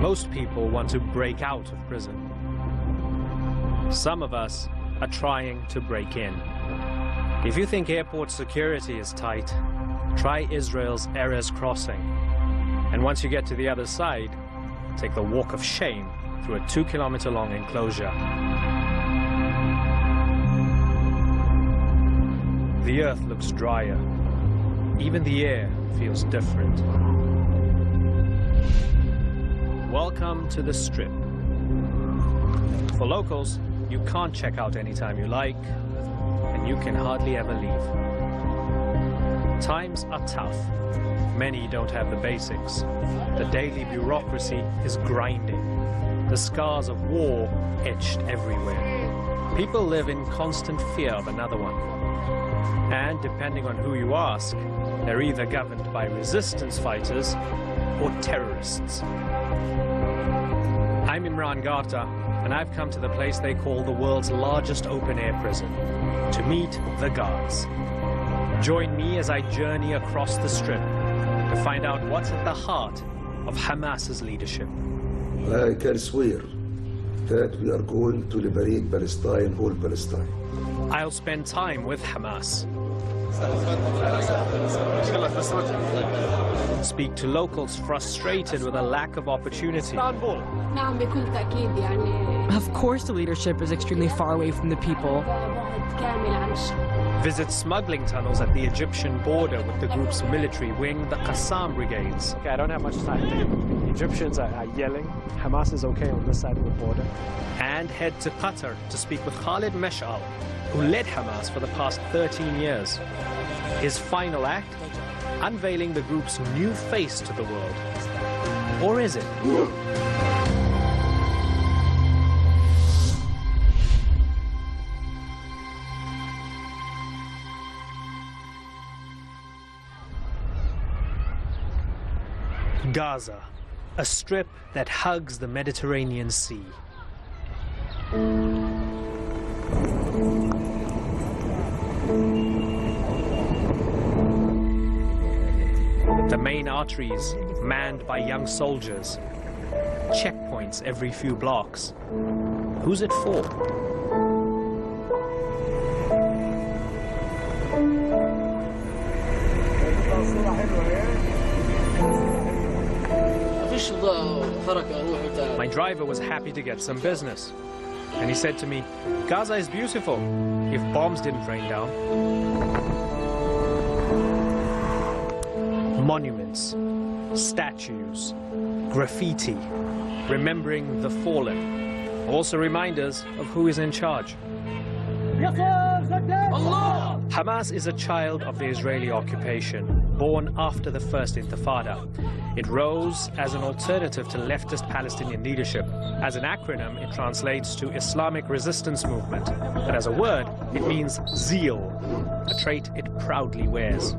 Most people want to break out of prison. Some of us are trying to break in. If you think airport security is tight, try Israel's Erez crossing. And once you get to the other side, take the walk of shame through a 2-kilometer-long enclosure. The earth looks drier. Even the air feels different. Welcome to the Strip. For locals, you can't check out anytime you like, and you can hardly ever leave. Times are tough. Many don't have the basics. The daily bureaucracy is grinding. The scars of war etched everywhere. People live in constant fear of another one. And depending on who you ask, they're either governed by resistance fighters or terrorists. I'm Imran Garta, and I've come to the place they call the world's largest open-air prison, to meet the guards. Join me as I journey across the Strip to find out what's at the heart of Hamas's leadership. I can swear that we are going to liberate Palestine, whole Palestine. I'll spend time with Hamas. Speak to locals frustrated with a lack of opportunity. Of course the leadership is extremely far away from the people. Visit smuggling tunnels at the Egyptian border with the group's military wing, the Qassam brigades. Okay, I don't have much time. The Egyptians are yelling. Hamas is okay on this side of the border. And head to Qatar to speak with Khalid Mesh'al, who led Hamas for the past 13 years. His final act? Unveiling the group's new face to the world. Or is it? Gaza, a strip that hugs the Mediterranean Sea. The main arteries manned by young soldiers. Checkpoints every few blocks. Who's it for? My driver was happy to get some business. And he said to me, Gaza is beautiful if bombs didn't rain down. Monuments, statues, graffiti, remembering the fallen. Also reminders of who is in charge. Hamas is a child of the Israeli occupation, born after the First Intifada. It rose as an alternative to leftist Palestinian leadership. As an acronym, it translates to Islamic Resistance Movement. But as a word, it means zeal, a trait it proudly wears.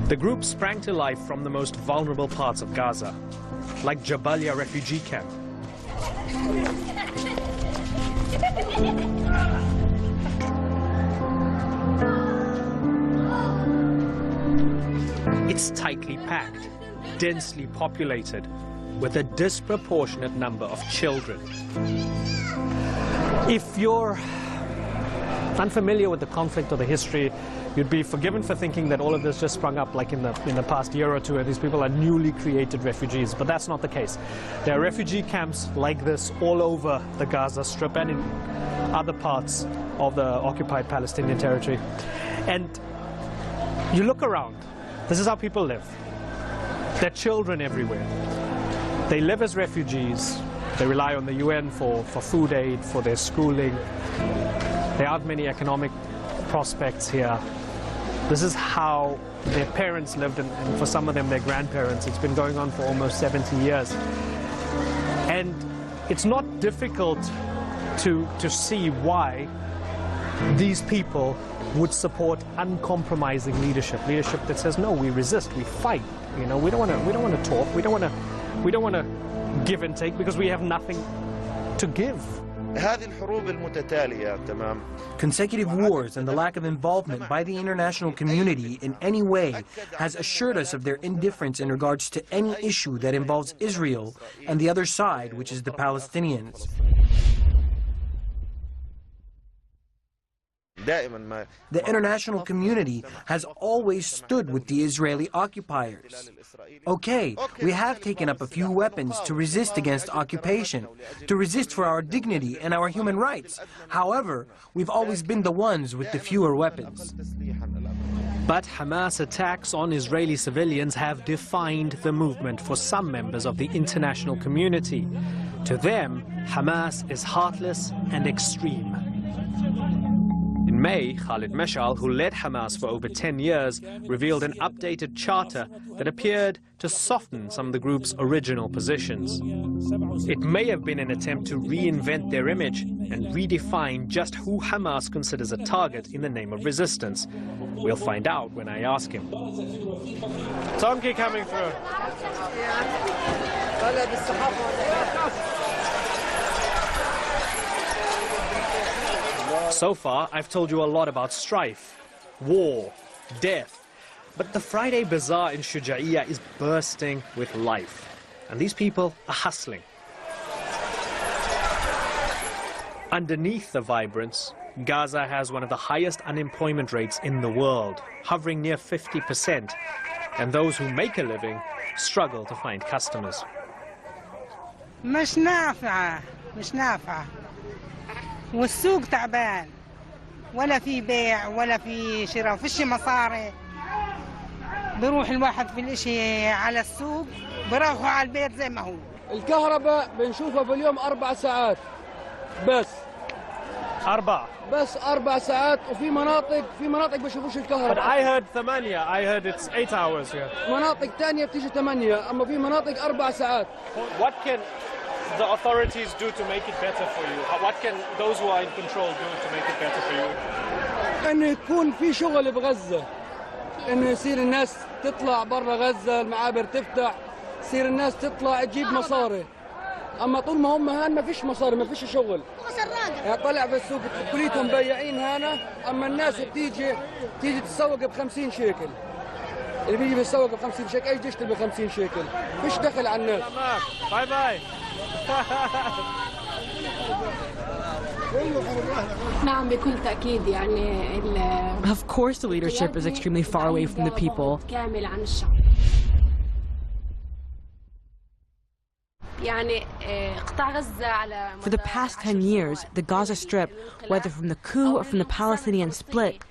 The group sprang to life from the most vulnerable parts of Gaza, like Jabalia refugee camp. It's tightly packed, densely populated, with a disproportionate number of children. If you're unfamiliar with the conflict or the history, you'd be forgiven for thinking that all of this just sprung up like in the past year or two, and these people are newly created refugees, but that's not the case. There are refugee camps like this all over the Gaza Strip and in other parts of the occupied Palestinian territory. And you look around, this is how people live. There are children everywhere. They live as refugees. They rely on the UN for food aid, for their schooling. There aren't many economic prospects here. This is how their parents lived, and for some of them, their grandparents. It's been going on for almost 70 years. And it's not difficult to see why these people would support uncompromising leadership that says, no, we resist, we fight. You know, we don't want to talk, we don't want to give and take because we have nothing to give. Consecutive wars and the lack of involvement by the international community in any way has assured us of their indifference in regards to any issue that involves Israel and the other side, which is the Palestinians. The international community has always stood with the Israeli occupiers. Okay, we have taken up a few weapons to resist against occupation, to resist for our dignity and our human rights. However, we've always been the ones with the fewer weapons. But Hamas attacks on Israeli civilians have defined the movement for some members of the international community. To them, Hamas is heartless and extreme. In May, Khalid Meshal, who led Hamas for over 10 years, revealed an updated charter that appeared to soften some of the group's original positions. It may have been an attempt to reinvent their image and redefine just who Hamas considers a target in the name of resistance. We'll find out when I ask him. Donkey coming through. So far, I've told you a lot about strife, war, death. But the Friday Bazaar in Shuja'iyya is bursting with life. And these people are hustling. Underneath the vibrance, Gaza has one of the highest unemployment rates in the world, hovering near 50%. And those who make a living struggle to find customers. مش نافعة والسوق تعبان ولا في بيع ولا في شراء فيش مصاري بيروح الواحد في الاشي على السوق بيروحوا على البيت زي ما هو الكهرباء بنشوفها في اليوم 4 ساعات بس 4 ساعات وفي مناطق بيشوفوش الكهرباء. But I heard 8. I heard it's 8 hours here. مناطق تانية بتيجي 8 أما في مناطق 4 ساعات. What can the authorities do to make it better for you? What can those who are in control do to make it better for you? إنه يكون في شغل بغزة، إنه يصير الناس تطلع برا غزة، المعابر تفتح، يصير الناس تطلع تجيب مصاري. أما طول ما هم هان ما فيش مصاري، ما فيش شغل. يعني طلع في السوق كليتهم بياعين هنا، أما الناس بتيجي تتسوق ب50 شيكل. اللي بيجي بيتسوق ب50 شيكل، إيش تشتري ب50 شيكل؟ فيش دخل على الناس. باي باي. نعم بكل تأكيد يعني. Of course the leadership is extremely far away from the people. كامل عن الشعب. For the past 10 years, the Gaza Strip, whether from the coup or from the Palestinian split,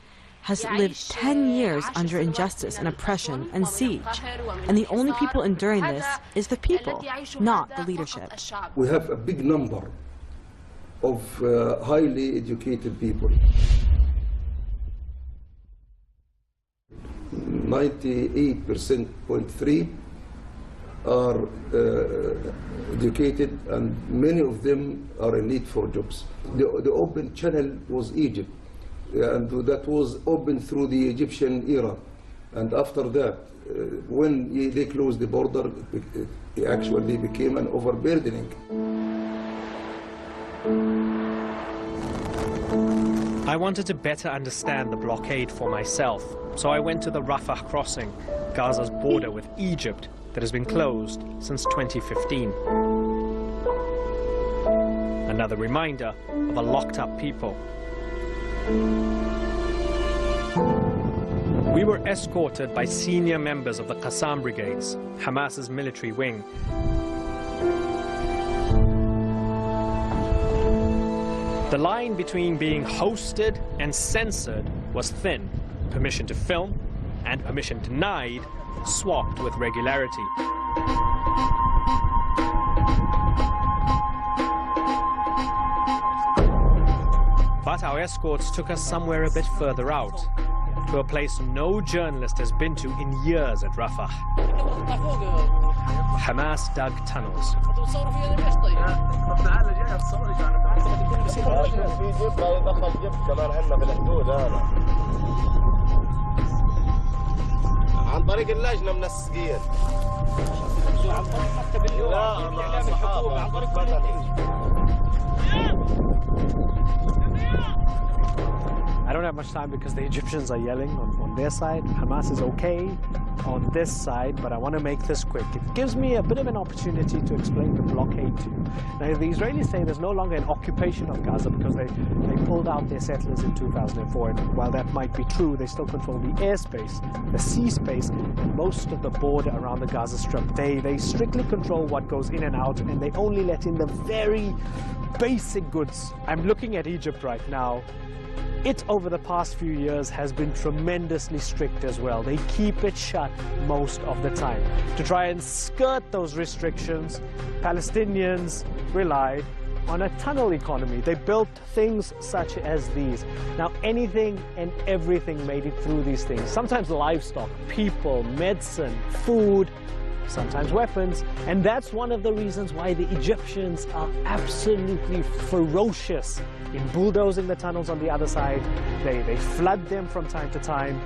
has lived 10 years under injustice and oppression and siege. And the only people enduring this is the people, not the leadership. We have a big number of highly educated people. 98.3% are educated, and many of them are in need for jobs. The open channel was Egypt, and that was open through the Egyptian era. And after that, when they closed the border, it actually became an overburdening. I wanted to better understand the blockade for myself, so I went to the Rafah crossing, Gaza's border with Egypt, that has been closed since 2015. Another reminder of a locked-up people. We were escorted by senior members of the Qassam brigades, Hamas's military wing. The line between being hosted and censored was thin. Permission to film and permission denied swapped with regularity. But our escorts took us somewhere a bit further out, to a place no journalist has been to in years at Rafah. Hamas dug tunnels. عن طريق اللجنة من السجير. عن طريق مكتب اللواء. لا، عن طريق I don't have much time because the Egyptians are yelling on their side. Hamas is okay on this side, but I want to make this quick. It gives me a bit of an opportunity to explain the blockade to you. Now, the Israelis say there's no longer an occupation of Gaza because they pulled out their settlers in 2004. And while that might be true, they still control the airspace, the sea space, and most of the border around the Gaza Strip. They strictly control what goes in and out, and they only let in the very basic goods. I'm looking at Egypt right now. It, over the past few years, has been tremendously strict as well. They keep it shut most of the time. To try and skirt those restrictions, Palestinians relied on a tunnel economy. They built things such as these. Now, anything and everything made it through these things. Sometimes livestock, people, medicine, food, sometimes weapons. And that's one of the reasons why the Egyptians are absolutely ferocious in bulldozing the tunnels on the other side. They flood them from time to time.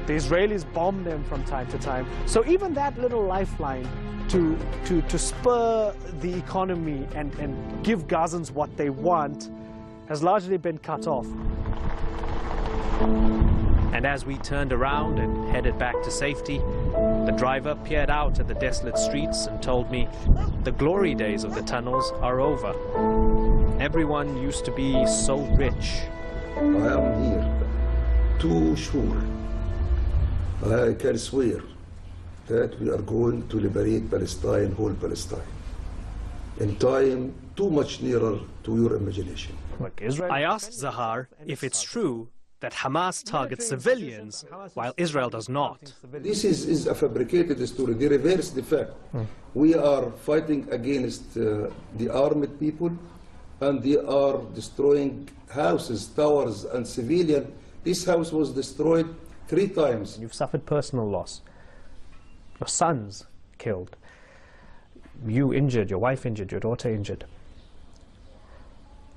The Israelis bomb them from time to time. So even that little lifeline to spur the economy and give Gazans what they want has largely been cut off. And as we turned around and headed back to safety, the driver peered out at the desolate streets and told me the glory days of the tunnels are over. Everyone used to be so rich. I am here too sure. I can swear that we are going to liberate Palestine, whole Palestine, in time too much nearer to your imagination. I asked Zahar if it's true that Hamas targets civilians while Israel does not. This is a fabricated story. They reverse the fact. We are fighting against the armed people, and they are destroying houses, towers, and civilians. This house was destroyed 3 times. You've suffered personal loss. Your son's killed. You injured, your wife injured, your daughter injured.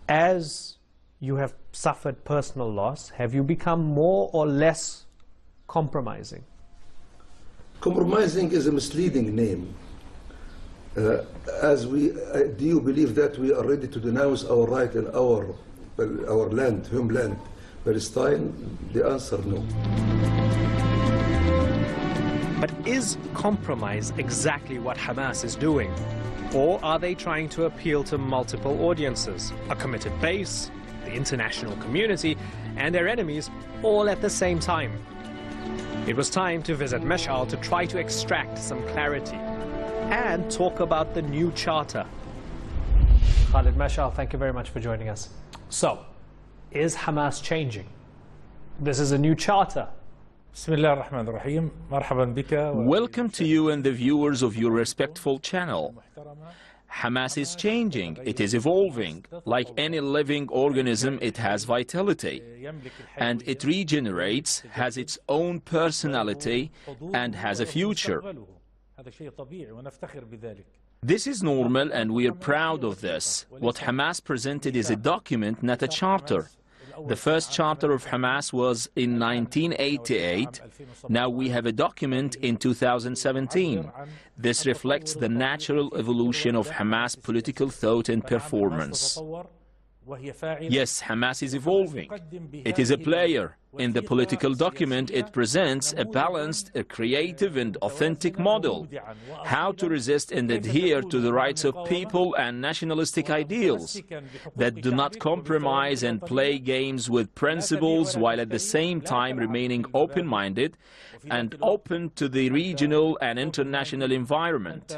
As you have suffered personal loss, have you become more or less compromising? Compromising is a misleading name. Do you believe that we are ready to denounce our right in our land, homeland, Palestine? The answer, no. But is compromise exactly what Hamas is doing? Or are they trying to appeal to multiple audiences, a committed base, the international community, and their enemies all at the same time? It was time to visit Meshal to try to extract some clarity and talk about the new charter. Khalid Meshal, thank you very much for joining us. So, is Hamas changing? This is a new charter. Welcome to you and the viewers of your respectful channel. Hamas is changing, it is evolving. Like any living organism, it has vitality. And it regenerates, has its own personality, and has a future. This is normal, and we are proud of this. What Hamas presented is a document, not a charter. The first charter of Hamas was in 1988. Now we have a document in 2017. This reflects the natural evolution of Hamas political thought and performance. Yes, Hamas is evolving. It is a player. In the political document, it presents a balanced, a creative and authentic model. How to resist and adhere to the rights of people and nationalistic ideals that do not compromise and play games with principles while at the same time remaining open-minded and open to the regional and international environment.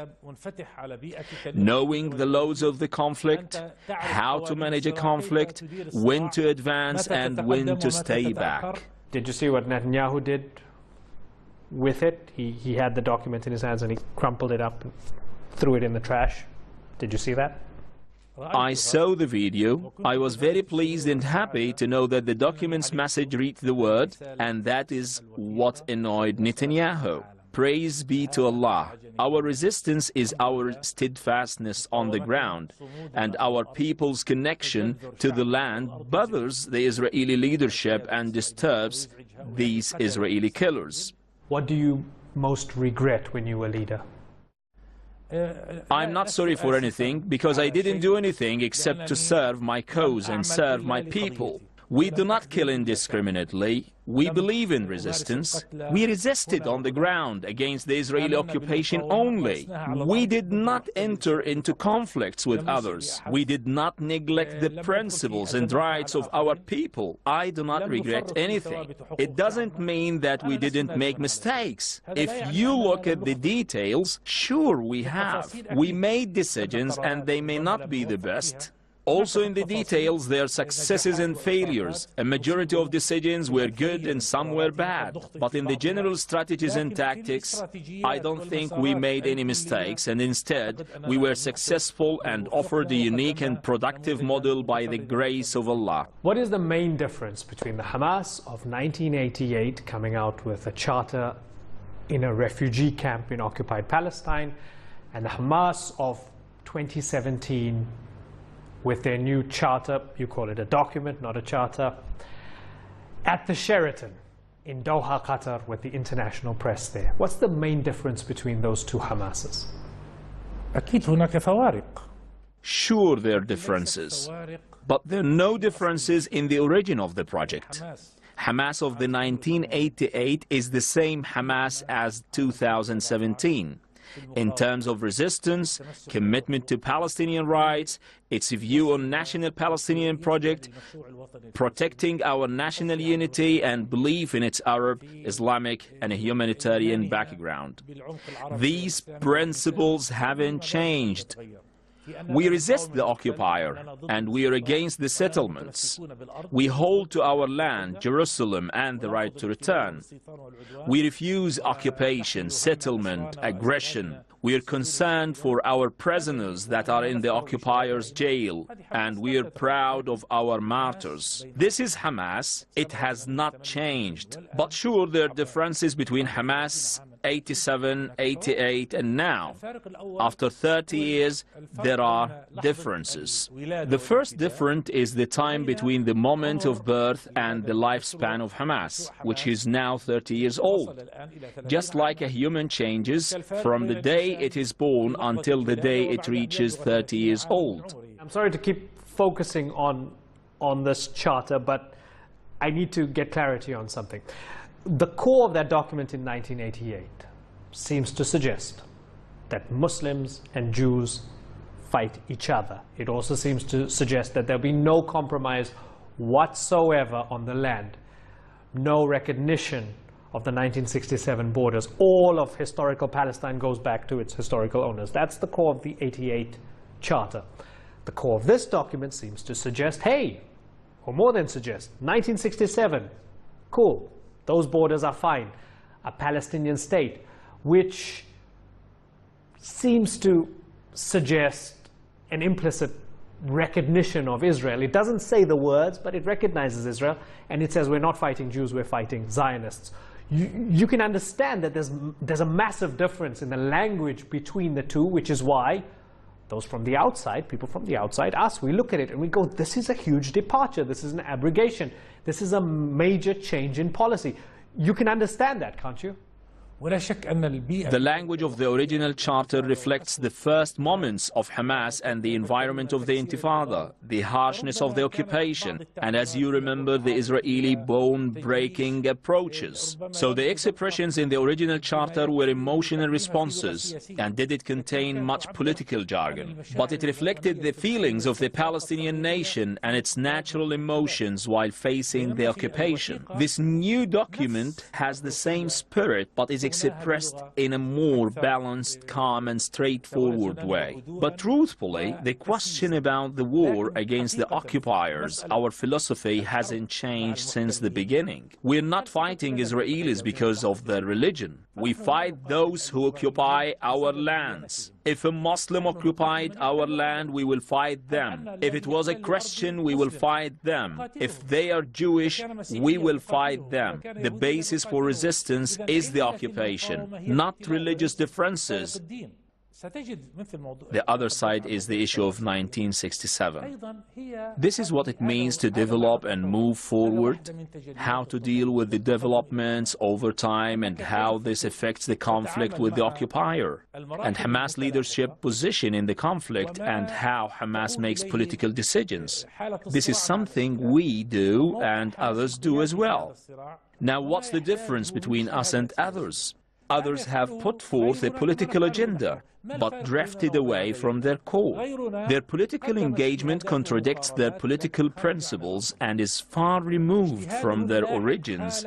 Knowing the laws of the conflict, how to manage a conflict, when to advance and when to stay back. Did you see what Netanyahu did with it? He had the document in his hands and he crumpled it up and threw it in the trash. Did you see that? I saw the video. I was very pleased and happy to know that the document's message reached the world, and that is what annoyed Netanyahu. Praise be to Allah. Our resistance is our steadfastness on the ground, and our people's connection to the land bothers the Israeli leadership and disturbs these Israeli killers. What do you most regret when you were leader? I'm not sorry for anything because I didn't do anything except to serve my cause and serve my people. We do not kill indiscriminately. We believe in resistance. We resisted on the ground against the Israeli occupation only. We did not enter into conflicts with others. We did not neglect the principles and rights of our people. I do not regret anything. It doesn't mean that we didn't make mistakes. If you look at the details, sure we have. We made decisions and they may not be the best. Also in the details, there are successes and failures. A majority of decisions were good and some were bad. But in the general strategies and tactics, I don't think we made any mistakes, and instead, we were successful and offered a unique and productive model by the grace of Allah. What is the main difference between the Hamas of 1988 coming out with a charter in a refugee camp in occupied Palestine and the Hamas of 2017 with their new charter, you call it a document, not a charter, at the Sheraton in Doha, Qatar, with the international press there? What's the main difference between those two Hamases? Sure, there are differences, but there are no differences in the origin of the project. Hamas of the 1988 is the same Hamas as 2017. In terms of resistance, commitment to Palestinian rights, its view on national Palestinian project, protecting our national unity and belief in its Arab, Islamic and humanitarian background. These principles haven't changed. We resist the occupier, and we are against the settlements. We hold to our land, Jerusalem, and the right to return. We refuse occupation, settlement, aggression. We are concerned for our prisoners that are in the occupier's jail, and we are proud of our martyrs. This is Hamas. It has not changed. But sure, there are differences between Hamas 87, 88, and now. After 30 years, there are differences. The first difference is the time between the moment of birth and the lifespan of Hamas, which is now 30 years old. Just like a human changes from the day it is born until the day it reaches 30 years old. I'm sorry to keep focusing on this charter, but I need to get clarity on something. The core of that document in 1988 seems to suggest that Muslims and Jews fight each other. It also seems to suggest that there'll be no compromise whatsoever on the land, no recognition of the 1967 borders. All of historical Palestine goes back to its historical owners. That's the core of the 88 charter. The core of this document seems to suggest, hey, or more than suggest, 1967, cool. Those borders are fine. A Palestinian state, which seems to suggest an implicit recognition of Israel. It doesn't say the words, but it recognizes Israel, and it says we're not fighting Jews, we're fighting Zionists. You can understand that there's a massive difference in the language between the two, which is why those from the outside, people from the outside, us, we look at it and we go, this is a huge departure, this is an abrogation, this is a major change in policy. You can understand that, can't you? The language of the original charter reflects the first moments of Hamas and the environment of the Intifada, the harshness of the occupation, and as you remember, the Israeli bone-breaking approaches. So the expressions in the original charter were emotional responses, and did it contain much political jargon. But it reflected the feelings of the Palestinian nation and its natural emotions while facing the occupation. This new document has the same spirit, but is expressed in a more balanced, calm and straightforward way. But truthfully, the question about the war against the occupiers, our philosophy hasn't changed since the beginning. We're not fighting Israelis because of their religion. We fight those who occupy our lands. If a Muslim occupied our land, we will fight them. If it was a Christian, we will fight them. If they are Jewish, we will fight them. The basis for resistance is the occupation, not religious differences. The other side is the issue of 1967. This is what it means to develop and move forward, how to deal with the developments over time and how this affects the conflict with the occupier, and Hamas leadership position in the conflict and how Hamas makes political decisions. This is something we do and others do as well. Now, what's the difference between us and others? Others have put forth a political agenda, but drifted away from their core. Their political engagement contradicts their political principles and is far removed from their origins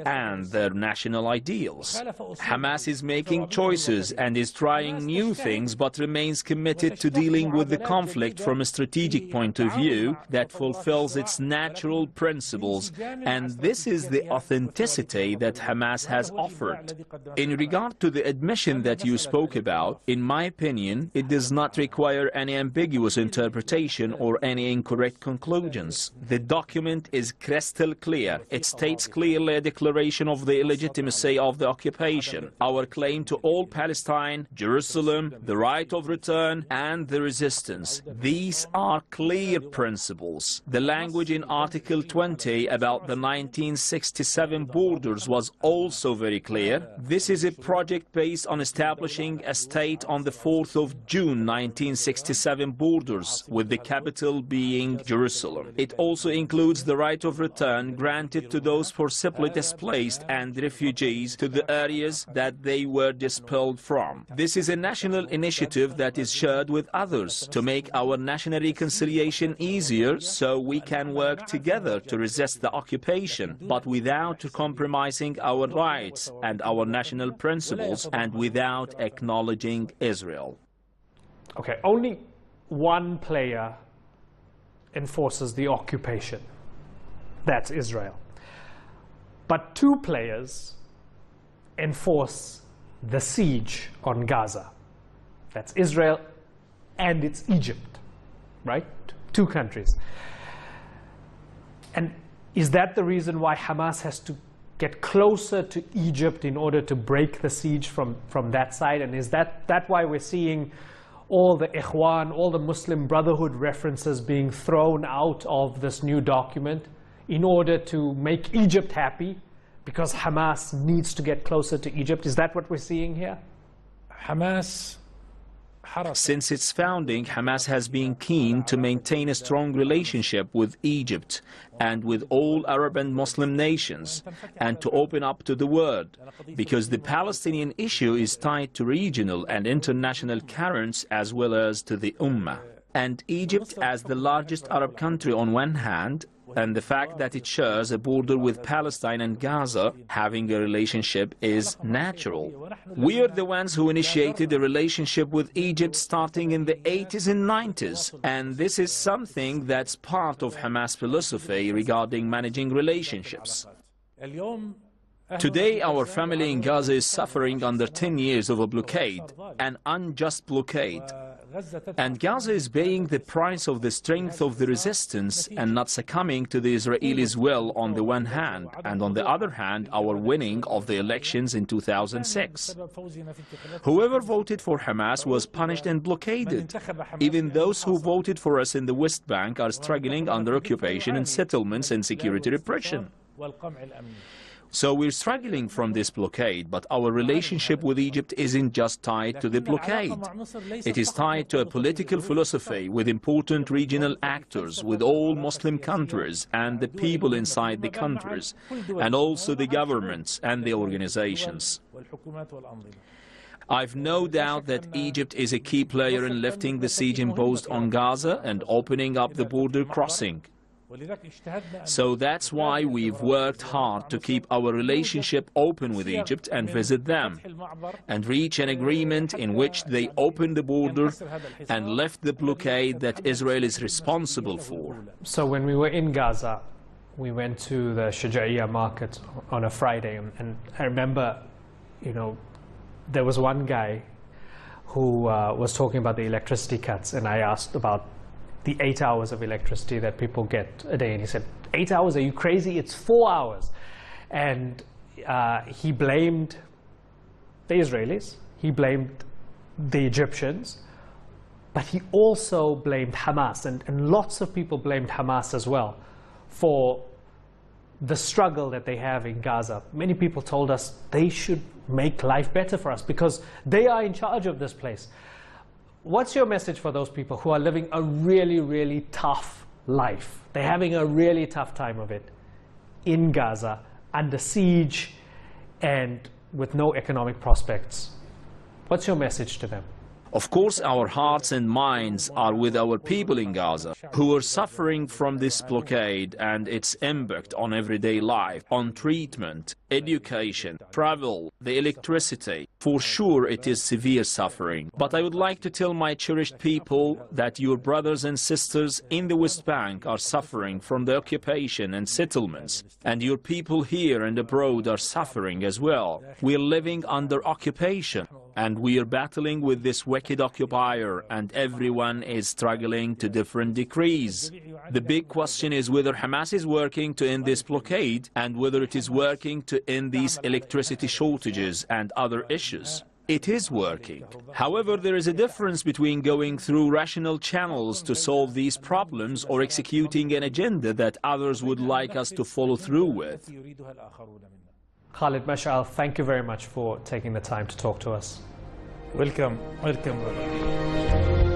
and their national ideals. Hamas is making choices and is trying new things, but remains committed to dealing with the conflict from a strategic point of view that fulfills its natural principles, and this is the authenticity that Hamas has offered. In regard to the admission that you spoke about, in my opinion, it does not require any ambiguous interpretation or any incorrect conclusions. The document is crystal clear. It states clearly a declaration of the illegitimacy of the occupation, our claim to all Palestine, Jerusalem, the right of return, and the resistance. These are clear principles. The language in Article 20 about the 1967 borders was also very clear. This is a project based on establishing a state on the 4th of June 1967 borders, with the capital being Jerusalem. It also includes the right of return granted to those forcibly displaced and refugees to the areas that they were expelled from. This is a national initiative that is shared with others to make our national reconciliation easier, so we can work together to resist the occupation, but without compromising our rights and our national principles and without acknowledging Israel. Okay, only one player enforces the occupation. That's Israel. But two players enforce the siege on Gaza. That's Israel and it's Egypt, right? Two countries. And is that the reason why Hamas has to get closer to Egypt in order to break the siege from that side? And is that why we're seeing all the Ikhwan, all the Muslim Brotherhood references being thrown out of this new document in order to make Egypt happy, because Hamas needs to get closer to Egypt? Is that what we're seeing here? Since its founding, Hamas has been keen to maintain a strong relationship with Egypt and with all Arab and Muslim nations, and to open up to the world, because the Palestinian issue is tied to regional and international currents as well as to the Ummah. And Egypt, as the largest Arab country on one hand, and the fact that it shares a border with Palestine and Gaza, having a relationship is natural. We are the ones who initiated a relationship with Egypt starting in the 80s and 90s, and this is something that's part of Hamas philosophy regarding managing relationships. Today, our family in Gaza is suffering under 10 years of a blockade, an unjust blockade. And Gaza is paying the price of the strength of the resistance and not succumbing to the Israelis' will on the one hand, and on the other hand, our winning of the elections in 2006. Whoever voted for Hamas was punished and blockaded. Even those who voted for us in the West Bank are struggling under occupation and settlements and security repression. So we're struggling from this blockade, but our relationship with Egypt isn't just tied to the blockade. It is tied to a political philosophy with important regional actors, with all Muslim countries and the people inside the countries, and also the governments and the organizations. I've no doubt that Egypt is a key player in lifting the siege imposed on Gaza and opening up the border crossing. So that's why we've worked hard to keep our relationship open with Egypt and visit them and reach an agreement in which they open the border and lift the blockade that Israel is responsible for. So when we were in Gaza, we went to the Shuja'iyya market on a Friday, and I remember, there was one guy who was talking about the electricity cuts, and I asked about the 8 hours of electricity that people get a day, and he said, 8 hours, are you crazy? It's 4 hours. And he blamed the Israelis, he blamed the Egyptians, but he also blamed Hamas, and lots of people blamed Hamas as well for the struggle that they have in Gaza. Many people told us they should make life better for us because they are in charge of this place. What's your message for those people who are living a really, really tough life? They're having a really tough time of it in Gaza, under siege, and with no economic prospects. What's your message to them? Of course, our hearts and minds are with our people in Gaza who are suffering from this blockade and its impact on everyday life, on treatment, education, travel, the electricity. For sure, it is severe suffering. But I would like to tell my cherished people that your brothers and sisters in the West Bank are suffering from the occupation and settlements, and your people here and abroad are suffering as well. We are living under occupation, and we are battling with this wicked occupier, and everyone is struggling to different degrees. The big question is whether Hamas is working to end this blockade and whether it is working to end these electricity shortages and other issues. It is working. However, there is a difference between going through rational channels to solve these problems or executing an agenda that others would like us to follow through with. Khalid Mash'al, thank you very much for taking the time to talk to us. Welcome, welcome, brother.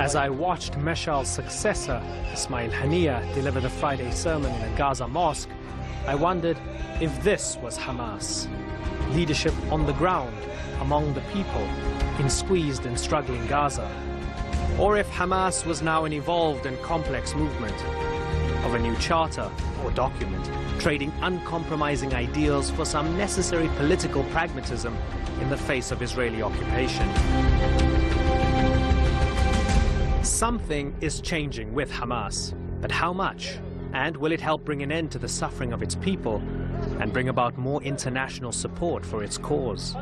As I watched Mash'al's successor, Ismail Haniya, deliver the Friday sermon in a Gaza mosque, I wondered if this was Hamas. Leadership on the ground, among the people, in squeezed and struggling Gaza. Or if Hamas was now an evolved and complex movement of a new charter or document, trading uncompromising ideals for some necessary political pragmatism in the face of Israeli occupation. Something is changing with Hamas, but how much? And will it help bring an end to the suffering of its people and bring about more international support for its cause?